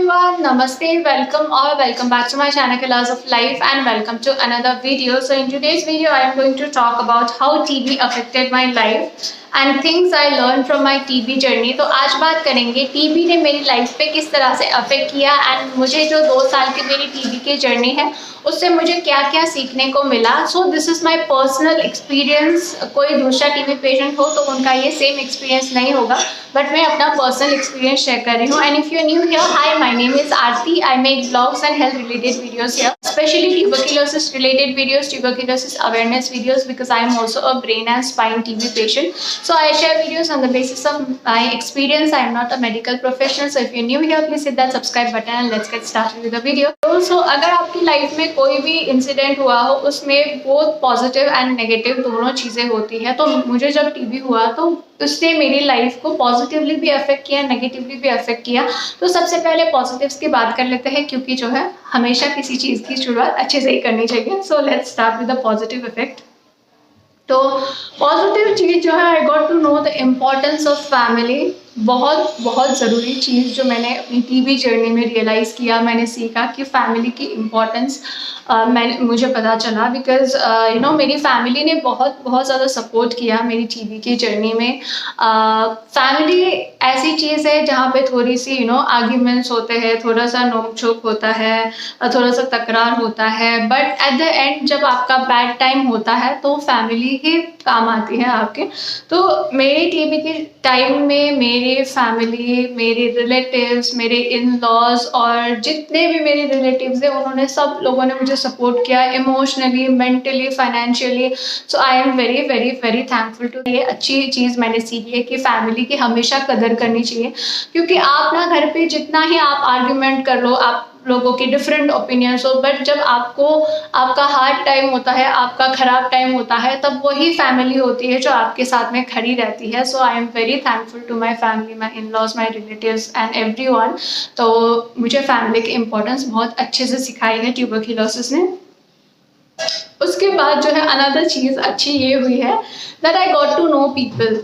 everyone, namaste, welcome back to my channel Colors of Life and welcome to another video. So in today's video I am going to talk about how TV affected my life and things I learned from my TV journey. तो आज बात करेंगे TV ने मेरी life पे किस तरह से अफेक्ट किया एंड मुझे जो 2 साल की मेरी TV की जर्नी है उससे मुझे क्या क्या सीखने को मिला. So this is my personal experience. कोई दूसरा TV पेशेंट हो तो उनका ये सेम एक्सपीरियंस नहीं होगा, बट मैं अपना पर्सनल एक्सपीरियंस शेयर कर रही हूँ. And if you new here, hi, my name is Aarti. I make blogs and health related videos here, especially tuberculosis related videos, tuberculosis awareness videos, because I am also a brain and spine TB patient. So I share videos on the basis of my experience. I am not a medical professional. So if you're new here, please hit that subscribe button and let's get started with the video. So अगर आपकी life में कोई भी incident हुआ हो उसमें बहुत positive and negative दोनों चीज़ें होती हैं. तो मुझे जब टीबी हुआ तो उसने मेरी लाइफ को पॉजिटिवली भी अफेक्ट किया, नेगेटिवली भी अफेक्ट किया. तो सबसे पहले पॉजिटिव्स की बात कर लेते हैं, क्योंकि जो है हमेशा किसी चीज़ की शुरुआत अच्छे से ही करनी चाहिए. So let's start with the positive effect. तो पॉजिटिव चीज़ जो है, I got to know the importance of family. बहुत ज़रूरी चीज़ जो मैंने अपनी टीबी जर्नी में रियलाइज़ किया, मैंने सीखा कि फैमिली की इम्पोर्टेंस मुझे पता चला. बिकॉज मेरी फैमिली ने बहुत ज़्यादा सपोर्ट किया मेरी टीबी की जर्नी में. फैमिली ऐसी चीज़ है जहाँ पे थोड़ी सी आर्ग्यूमेंट्स होते हैं, थोड़ा सा नोक झोंक होता है, थोड़ा सा तकरार होता है, बट एट द एंड जब आपका बैड टाइम होता है तो फैमिली ही काम आती है आपके. तो मेरी टीबी के टाइम में मेरी फैमिली, मेरे रिलेटिव्स, मेरे इन लॉज और जितने भी मेरे रिलेटिव्स हैं उन्होंने सब लोगों ने मुझे सपोर्ट किया emotionally, mentally, financially. So I am very very very thankful to. ये अच्छी चीज़ मैंने सीखी है कि फैमिली की हमेशा कदर करनी चाहिए, क्योंकि आप ना घर पे जितना ही आप आर्ग्यूमेंट कर लो, आप लोगों के डिफरेंट ओपिनियंस हो, बट जब आपका हार्ड टाइम होता है, आपका ख़राब टाइम होता है, तब वही फैमिली होती है जो आपके साथ में खड़ी रहती है. So I am very thankful to my family, my in laws, my relatives and everyone. तो मुझे फैमिली की इम्पोर्टेंस बहुत अच्छे से सिखाई है ट्यूबरक्यूलोसिस ने. उसके बाद जो है अनदर चीज़ अच्छी ये हुई है that I got to know people.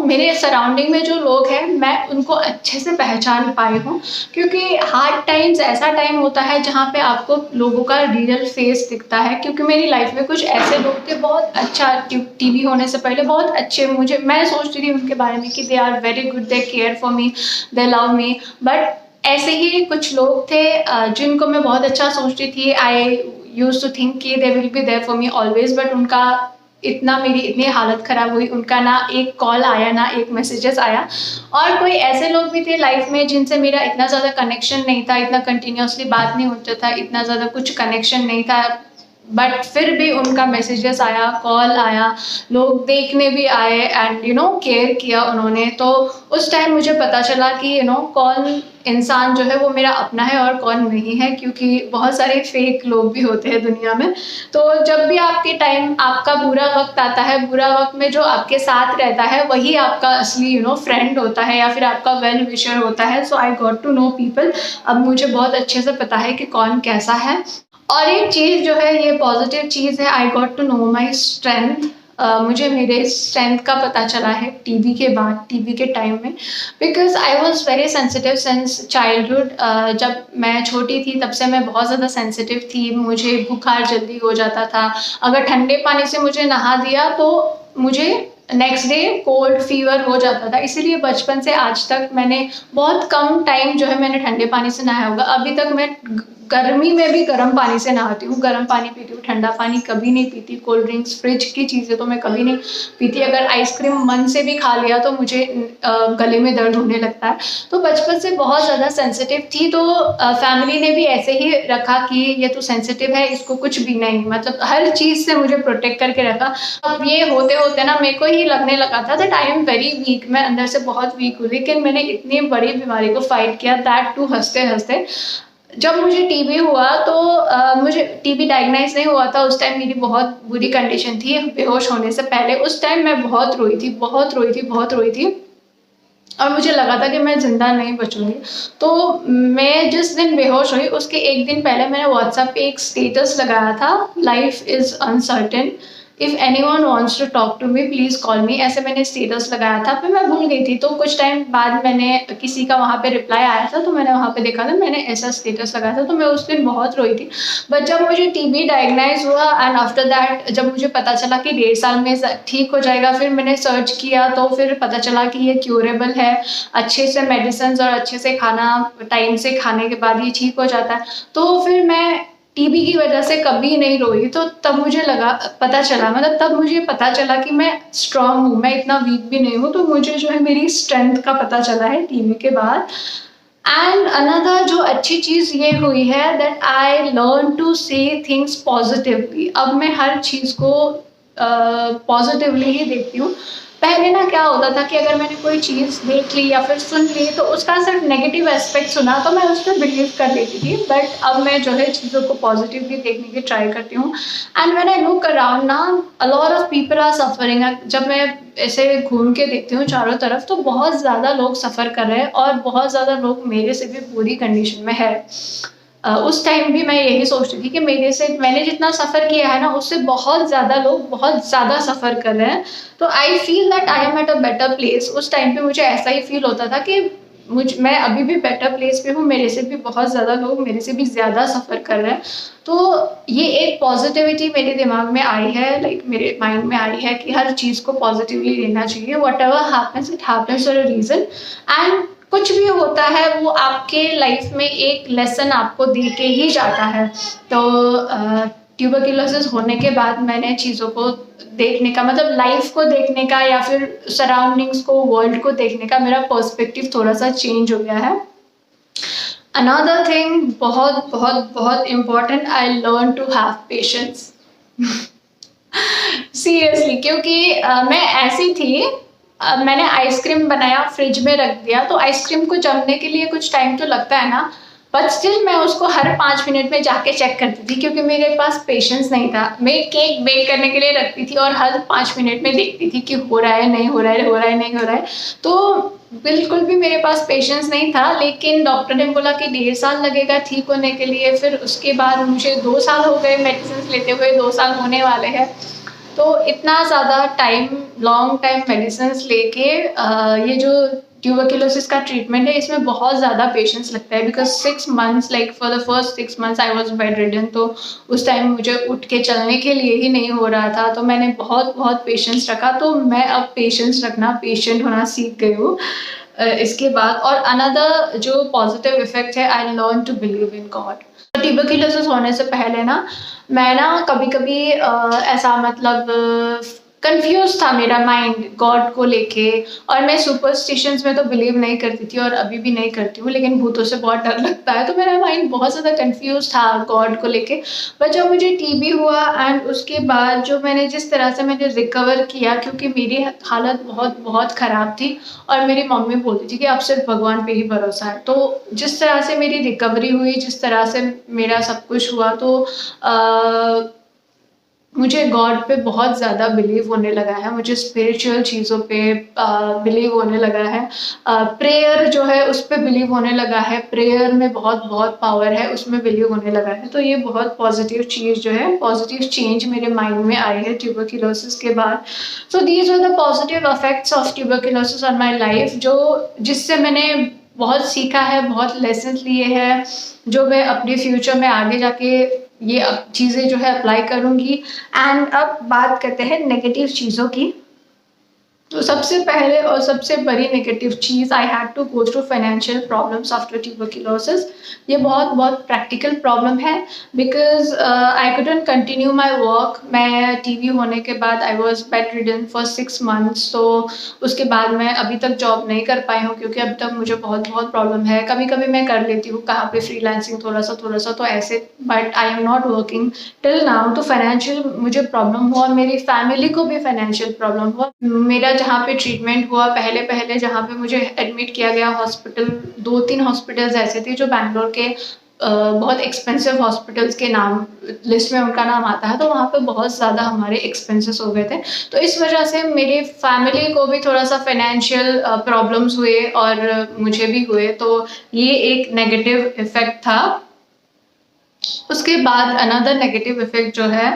मेरे सराउंडिंग में जो लोग हैं मैं उनको अच्छे से पहचान पाई हूँ, क्योंकि हार्ड टाइम्स ऐसा टाइम होता है जहाँ पे आपको लोगों का रियल फेस दिखता है. क्योंकि मेरी लाइफ में कुछ ऐसे लोग थे बहुत अच्छा, टीबी होने से पहले बहुत अच्छे, मैं सोचती थी उनके बारे में कि they are very good, they care for me, they love me. But ऐसे ही कुछ लोग थे जिनको मैं बहुत अच्छा सोचती थी. आई यूज टू थिंक कि they will be there for me always, but उनका मेरी इतनी हालत ख़राब हुई, उनका ना एक कॉल आया ना एक मैसेजेस आया. और कोई ऐसे लोग भी थे लाइफ में जिनसे मेरा इतना ज़्यादा कनेक्शन नहीं था, इतना कंटिन्यूसली बात नहीं होता था, इतना ज़्यादा कुछ कनेक्शन नहीं था, बट फिर भी उनका मैसेजेस आया, कॉल आया, लोग देखने भी आए एंड केयर किया उन्होंने. तो उस टाइम मुझे पता चला कि कौन इंसान जो है वो मेरा अपना है और कौन नहीं है, क्योंकि बहुत सारे फेक लोग भी होते हैं दुनिया में. तो जब भी आपके टाइम आपका बुरा वक्त आता है, बुरा वक्त में जो आपके साथ रहता है वही आपका असली फ्रेंड होता है या फिर आपका वेल विशर होता है. So I got to know people. अब मुझे बहुत अच्छे से पता है कि कौन कैसा है. और एक चीज़ जो है ये पॉजिटिव चीज़ है, I got to know my strength. मुझे मेरे स्ट्रेंथ का पता चला है टीबी के बाद, टीबी के टाइम में. Because I was very sensitive since childhood. जब मैं छोटी थी तब से मैं बहुत ज़्यादा सेंसिटिव थी. मुझे बुखार जल्दी हो जाता था. अगर ठंडे पानी से मुझे नहा दिया तो मुझे नेक्स्ट डे कोल्ड फीवर हो जाता था. इसीलिए बचपन से आज तक मैंने बहुत कम टाइम जो है मैंने ठंडे पानी से नहाया होगा. अभी तक मैं गर्मी में भी गर्म पानी से नहाती हूँ, गर्म पानी पीती हूँ, ठंडा पानी कभी नहीं पीती. कोल्ड ड्रिंक्स, फ्रिज की चीज़ें तो मैं कभी नहीं पीती. अगर आइसक्रीम मन से भी खा लिया तो मुझे गले में दर्द होने लगता है. तो बचपन से बहुत ज़्यादा सेंसिटिव थी. तो फैमिली ने भी ऐसे ही रखा कि ये तो सेंसिटिव है, इसको कुछ भी नहीं, मतलब हर चीज़ से मुझे प्रोटेक्ट करके रखा. अब ये होते होते ना मेरे को ही लगने लगा था that I am very weak. मैं अंदर से बहुत वीक हूँ, लेकिन मैंने इतनी बड़ी बीमारी को फाइट किया, दैट टू हंसते हंसते. जब मुझे टीबी हुआ तो मुझे टीबी डायग्नाइज नहीं हुआ था. उस टाइम मेरी बहुत बुरी कंडीशन थी बेहोश होने से पहले. उस टाइम मैं बहुत रोई थी और मुझे लगा था कि मैं ज़िंदा नहीं बचूंगी. तो मैं जिस दिन बेहोश हुई उसके एक दिन पहले मैंने व्हाट्सएप पे एक स्टेटस लगाया था, life is uncertain, if anyone wants to talk to me please call me, ऐसे मैंने स्टेटस लगाया था। फिर मैं भूल गई थी, तो कुछ टाइम बाद मैंने किसी का वहाँ पे रिप्लाई आया था, तो मैंने वहाँ पे देखा था मैंने ऐसा स्टेटस लगाया था, तो मैं उस दिन बहुत रोई थी। बट जब मुझे टीबी डायग्नाइज हुआ एंड आफ्टर दैट जब मुझे पता चला कि 1.5 साल में ठीक हो जाएगा, फिर मैंने सर्च किया तो फिर पता चला कि ये क्यूरेबल है, अच्छे से मेडिसिन और अच्छे से खाना टाइम से खाने के बाद ये ठीक हो जाता है। तो फिर मैं टीबी की वजह से कभी नहीं रोई। तो तब मुझे पता चला, मतलब तब मुझे पता चला कि मैं स्ट्रांग हूँ, मैं इतना वीक भी नहीं हूँ। तो मुझे जो है मेरी स्ट्रेंथ का पता चला है टीबी के बाद। एंड अनदर जो अच्छी चीज़ ये हुई है that I learn to see things positively. अब मैं हर चीज़ को पॉजिटिवली ही देखती हूँ। पहले ना क्या होता था कि अगर मैंने कोई चीज़ देख ली या फिर सुन ली तो उसका सिर्फ नेगेटिव एस्पेक्ट सुना तो मैं उस पर बिलीव कर लेती थी। बट अब मैं जो है चीज़ों को पॉजिटिवली देखने की ट्राई करती हूँ। And when I look around ना, a lot of people are suffering. जब मैं ऐसे घूम के देखती हूँ चारों तरफ तो बहुत ज़्यादा लोग सफ़र कर रहे हैं और बहुत ज़्यादा लोग मेरे से भी बुरी कंडीशन में है। उस टाइम भी मैं यही सोचती थी कि मैंने जितना सफ़र किया है ना उससे बहुत ज़्यादा लोग बहुत ज़्यादा सफ़र कर रहे हैं। तो I feel that I am at a better place. उस टाइम पे मुझे ऐसा ही फील होता था कि मैं अभी भी बेटर प्लेस पे हूँ, मेरे से भी बहुत ज़्यादा लोग मेरे से भी ज़्यादा सफ़र कर रहे हैं। तो ये एक पॉजिटिविटी मेरे दिमाग में आई है, लाइक मेरे माइंड में आई है कि हर चीज़ को पॉजिटिवली लेना चाहिए। What ever happens it happens for a reason. And कुछ भी होता है वो आपके लाइफ में एक लेसन आपको दे के ही जाता है। तो ट्यूबरक्लोसिस होने के बाद मैंने चीज़ों को देखने का, मतलब लाइफ को देखने का या फिर सराउंडिंग्स को, वर्ल्ड को देखने का मेरा पर्सपेक्टिव थोड़ा सा चेंज हो गया है। अनदर थिंग बहुत बहुत बहुत important, I learn to have patience. Seriously, क्योंकि मैं ऐसी थी, मैंने आइसक्रीम बनाया, फ्रिज में रख दिया, तो आइसक्रीम को जमने के लिए कुछ टाइम तो लगता है ना, बट स्टिल मैं उसको हर 5 मिनट में जाके चेक करती थी क्योंकि मेरे पास पेशेंस नहीं था। मैं केक बेक करने के लिए रखती थी और हर 5 मिनट में देखती थी कि हो रहा है नहीं हो रहा है, हो रहा है नहीं हो रहा है। तो बिल्कुल भी मेरे पास पेशेंस नहीं था। लेकिन डॉक्टर ने बोला कि 1.5 साल लगेगा ठीक होने के लिए। फिर उसके बाद मुझे 2 साल हो गए मेडिसिन लेते हुए, 2 साल होने वाले हैं। तो इतना ज़्यादा टाइम, लॉन्ग टाइम मेडिसिन्स लेके ये जो ट्यूबरक्लोसिस का ट्रीटमेंट है इसमें बहुत ज़्यादा पेशेंस लगता है। Because 6 months, like for the first 6 months I was bed ridden. तो उस टाइम मुझे उठ के चलने के लिए ही नहीं हो रहा था। तो मैंने बहुत बहुत पेशेंस रखा। तो मैं अब पेशेंस रखना, पेशेंट होना सीख गई हूँ इसके बाद। और अनदर जो पॉजिटिव इफेक्ट है, I learn to believe in God. Tuberculosis होने से पहले ना मैं ना कभी कभी ऐसा, मतलब कंफ्यूज था मेरा माइंड गॉड को लेके। और मैं सुपरस्टिशंस में तो बिलीव नहीं करती थी और अभी भी नहीं करती हूँ, लेकिन भूतों से बहुत डर लगता है। तो मेरा माइंड बहुत ज़्यादा कंफ्यूज था गॉड को लेके। पर जब मुझे टीबी हुआ एंड उसके बाद जो मैंने जिस तरह से मैंने रिकवर किया, क्योंकि मेरी हालत बहुत बहुत ख़राब थी और मेरी मम्मी बोलती थी कि अब सिर्फ भगवान पे ही भरोसा है। तो जिस तरह से मेरी रिकवरी हुई, जिस तरह से मेरा सब कुछ हुआ, तो मुझे गॉड पे बहुत ज़्यादा बिलीव होने लगा है। मुझे स्पिरिचुअल चीज़ों पे बिलीव होने लगा है। प्रेयर जो है उस पे बिलीव होने लगा है। प्रेयर में बहुत बहुत पावर है, उसमें बिलीव होने लगा है। तो ये बहुत पॉजिटिव चीज़ जो है, पॉजिटिव चेंज मेरे माइंड में आई है ट्यूबरक्लोसिस के बाद। So these are the positive effects of tuberculosis on my life, जो जिससे मैंने बहुत सीखा है, बहुत लेसन लिए हैं, जो मैं अपने फ्यूचर में आगे जाके ये अब चीज़ें जो है अप्लाई करूँगी। एंड अब बात करते हैं नेगेटिव चीज़ों की। तो सबसे पहले और सबसे बड़ी नेगेटिव चीज़, I had to go through financial problems after tuberculosis. ये बहुत बहुत प्रैक्टिकल प्रॉब्लम है because I couldn't continue my work. मैं टीबी होने के बाद I was bedridden for 6 months. तो उसके बाद मैं अभी तक जॉब नहीं कर पाई हूँ क्योंकि अभी तक मुझे बहुत बहुत प्रॉब्लम है। कभी कभी मैं कर लेती हूँ कहाँ पे फ्रीलांसिंग थोड़ा सा तो ऐसे, but I am not working till now. तो फाइनेंशियल मुझे प्रॉब्लम हुआ, मेरी फैमिली को भी फाइनेंशियल प्रॉब्लम हुआ। मेरा जहाँ पे ट्रीटमेंट हुआ, पहले जहाँ पे मुझे एडमिट किया गया हॉस्पिटल, 2-3 हॉस्पिटल्स ऐसे थे जो बैंगलोर के बहुत एक्सपेंसिव हॉस्पिटल्स के नाम लिस्ट में उनका नाम आता है। तो वहाँ पे बहुत ज़्यादा हमारे एक्सपेंसेस हो गए थे। तो इस वजह से मेरी फैमिली को भी थोड़ा सा फाइनेंशियल प्रॉब्लम्स हुए और मुझे भी हुए। तो ये एक नेगेटिव इफेक्ट था। उसके बाद अनदर नेगेटिव इफेक्ट जो है,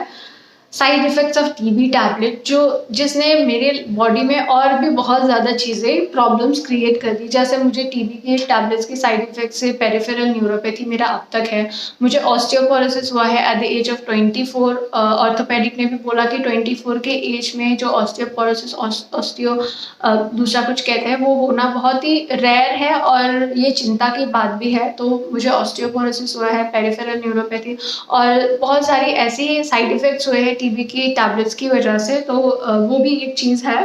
side effects of TB tablet जिसने मेरे बॉडी में और भी बहुत ज़्यादा चीज़ें प्रॉब्लम्स क्रिएट कर दी। जैसे मुझे टीबी के टैबलेट्स की साइड इफ़ेक्ट से पेरिफेरल न्यूरोपैथी मेरा अब तक है, मुझे ऑस्टियोपोरोसिस हुआ है at the age of 24। Orthopaedic ने भी बोला कि 24 के एज में जो ऑस्टियोपोरोसिस ऑस्टियो दूसरा कुछ कहते हैं वो होना बहुत ही रेयर है और ये चिंता की बात भी है। तो मुझे ऑस्टियोपोरोसिस हुआ है, पेरिफेरल न्यूरोपैथी और बहुत सारी ऐसी साइड इफ़ेक्ट्स हुए हैं टीबी की टैबलेट्स की वजह से। तो वो भी एक चीज़ है।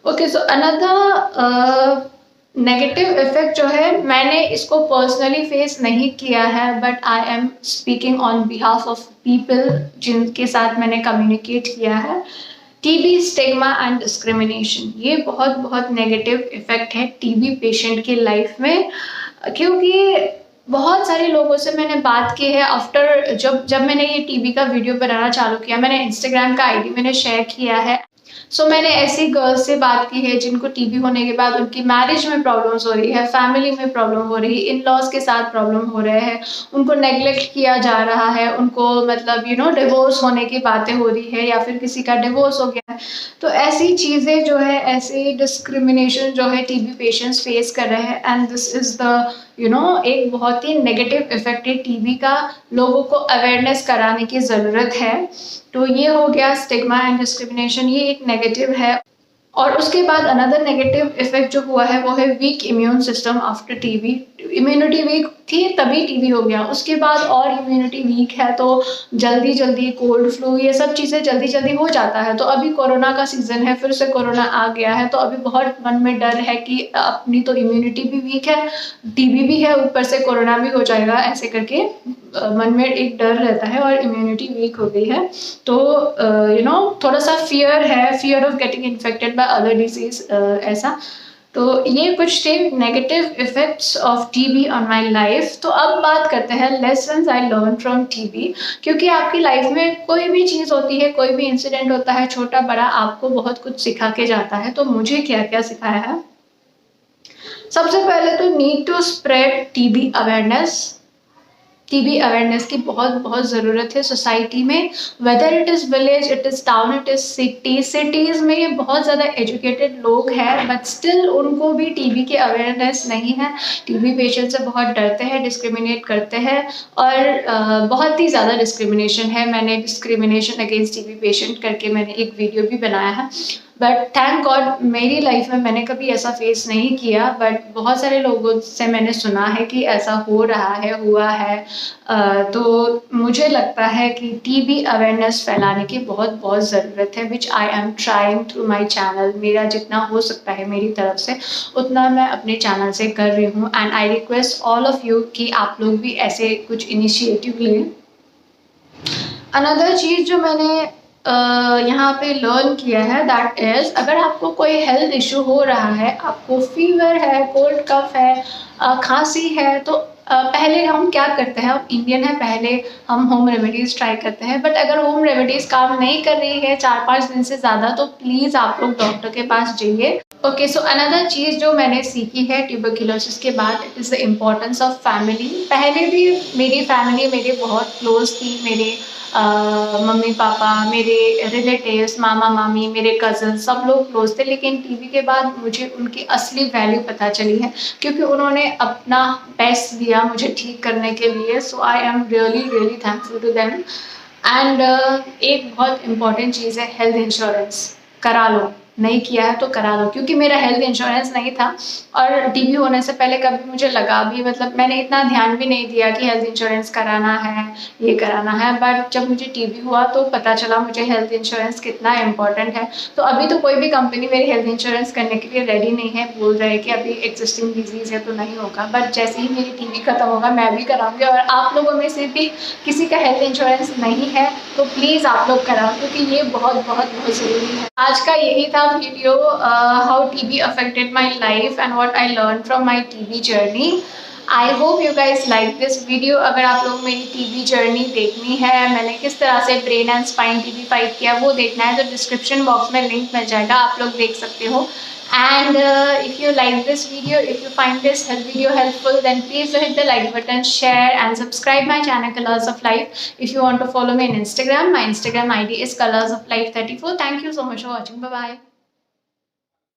Okay, so another negative effect जो है, मैंने इसको पर्सनली फेस नहीं किया है but I am speaking on behalf of people जिनके साथ मैंने कम्युनिकेट किया है। टीबी स्टिग्मा एंड डिस्क्रिमिनेशन, ये बहुत बहुत नेगेटिव इफेक्ट है टीबी पेशेंट की लाइफ में, क्योंकि बहुत सारे लोगों से मैंने बात की है आफ्टर जब मैंने ये टीबी का वीडियो बनाना चालू किया। मैंने इंस्टाग्राम का आईडी मैंने शेयर किया है। सो मैंने ऐसी गर्ल्स से बात की है जिनको टीबी होने के बाद उनकी मैरिज में प्रॉब्लम्स हो रही है, फैमिली में प्रॉब्लम हो रही है, इन लॉज के साथ प्रॉब्लम हो रहे हैं, उनको नेग्लेक्ट किया जा रहा है, उनको मतलब डिवोर्स होने की बातें हो रही है या फिर किसी का डिवोर्स हो गया है। तो ऐसी चीज़ें जो है, ऐसी डिस्क्रिमिनेशन जो है टीबी पेशेंट्स फेस कर रहे हैं एंड दिस इज़ द एक बहुत ही नेगेटिव इफेक्ट है टीबी का। लोगों को अवेयरनेस कराने की ज़रूरत है। तो ये हो गया स्टिग्मा एंड डिस्क्रिमिनेशन, ये एक नेगेटिव है। और उसके बाद अनदर नेगेटिव इफेक्ट जो हुआ है वो है week immune system after TB. Immunity weak थी तभी टीबी हो गया, उसके बाद और इम्यूनिटी वीक है तो जल्दी जल्दी कोल्ड फ्लू ये सब चीज़ें जल्दी जल्दी हो जाता है। तो अभी कोरोना का सीज़न है, फिर से कोरोना आ गया है, तो अभी बहुत मन में डर है कि अपनी तो इम्यूनिटी भी वीक है, टीबी भी है, ऊपर से कोरोना भी हो जाएगा, ऐसे करके मन में एक डर रहता है और इम्यूनिटी वीक हो गई है। तो थोड़ा सा फियर है, fear of getting infected by other disease ऐसा। तो ये कुछ थे negative effects of TB on my life. तो अब बात करते हैं lessons I learn from TB, क्योंकि आपकी लाइफ में कोई भी चीज़ होती है, कोई भी इंसिडेंट होता है, छोटा बड़ा, आपको बहुत कुछ सिखा के जाता है। तो मुझे क्या क्या सिखाया है, सबसे पहले तो need to spread TB awareness. TB awareness की बहुत बहुत ज़रूरत है सोसाइटी में, whether it is village, it is town, it is city. Cities में बहुत ज़्यादा एजुकेटेड लोग हैं बट स्टिल उनको भी टीबी की अवेयरनेस नहीं है। टीबी पेशेंट से बहुत डरते हैं, डिस्क्रिमिनेट करते हैं और बहुत ही ज़्यादा डिस्क्रिमिनेशन है। मैंने डिस्क्रिमिनेशन अगेंस्ट टीबी पेशेंट करके मैंने एक वीडियो भी बनाया है, बट थैंक गॉड मेरी लाइफ में मैंने कभी ऐसा फेस नहीं किया। बट बहुत सारे लोगों से मैंने सुना है कि ऐसा हो रहा है, हुआ है। तो मुझे लगता है कि टीबी अवेयरनेस फैलाने की बहुत बहुत ज़रूरत है, which I am trying through my channel. मेरा जितना हो सकता है मेरी तरफ से उतना मैं अपने चैनल से कर रही हूँ and I request all of you कि आप लोग भी ऐसे कुछ इनिशिएटिव लें। अनदर चीज़ जो मैंने यहाँ पे लर्न किया है दैट इज़, अगर आपको कोई हेल्थ इशू हो रहा है, आपको फीवर है, कोल्ड कफ है, खांसी है, तो पहले हम क्या करते हैं, हम इंडियन है, पहले हम होम रेमेडीज़ ट्राई करते हैं। बट अगर होम रेमेडीज़ काम नहीं कर रही है 4-5 दिन से ज़्यादा, तो प्लीज़ आप लोग डॉक्टर के पास जाइए। ओके, सो अनदर चीज़ जो मैंने सीखी है ट्यूबरक्लोसिस के बाद, it is the importance of family. पहले भी मेरी फैमिली मेरे बहुत क्लोज थी, मेरे मम्मी पापा, मेरे रिलेटिव्स, मामा मामी, मेरे कज़न, सब लोग क्लोज थे। लेकिन टीबी के बाद मुझे उनकी असली वैल्यू पता चली है, क्योंकि उन्होंने अपना बेस्ट दिया मुझे ठीक करने के लिए। So I am really really thankful to them. And एक बहुत इम्पॉर्टेंट चीज़ है, हेल्थ इंश्योरेंस करा लो। नहीं किया है तो करा लो, क्योंकि मेरा हेल्थ इंश्योरेंस नहीं था और टीबी होने से पहले कभी मुझे लगा भी, मतलब मैंने इतना ध्यान भी नहीं दिया कि हेल्थ इंश्योरेंस कराना है, ये कराना है। बट जब मुझे टीबी हुआ तो पता चला मुझे हेल्थ इंश्योरेंस कितना इम्पोर्टेंट है। तो अभी तो कोई भी कंपनी मेरी हेल्थ इंश्योरेंस करने के लिए रेडी नहीं है, बोल रहे हैं कि अभी एग्जिस्टिंग डिजीज़ है तो नहीं होगा। बट जैसे ही मेरी टीबी खत्म होगा मैं भी कराऊंगी। और आप लोगों में से भी किसी का हेल्थ इंश्योरेंस नहीं है तो प्लीज़ आप लोग कराओ, क्योंकि ये बहुत बहुत बहुत ज़रूरी है। आज का यही था video, how TB affected my life and what I learn from my TB journey. I hope you guys like this video. अगर आप लोग मेरी टीबी जर्नी देखनी है, मैंने किस तरह से brain and spine TB fight किया, वो देखना है तो डिस्क्रिप्शन बॉक्स में लिंक मिल जाएगा, आप लोग देख सकते हो। And if you like this video, if you find this video helpful, then please do hit the like button, share and subscribe my channel Colors of Life. If you want to follow me on Instagram, my Instagram ID is Colors of Life 34. Thank you so much for watching. Bye bye.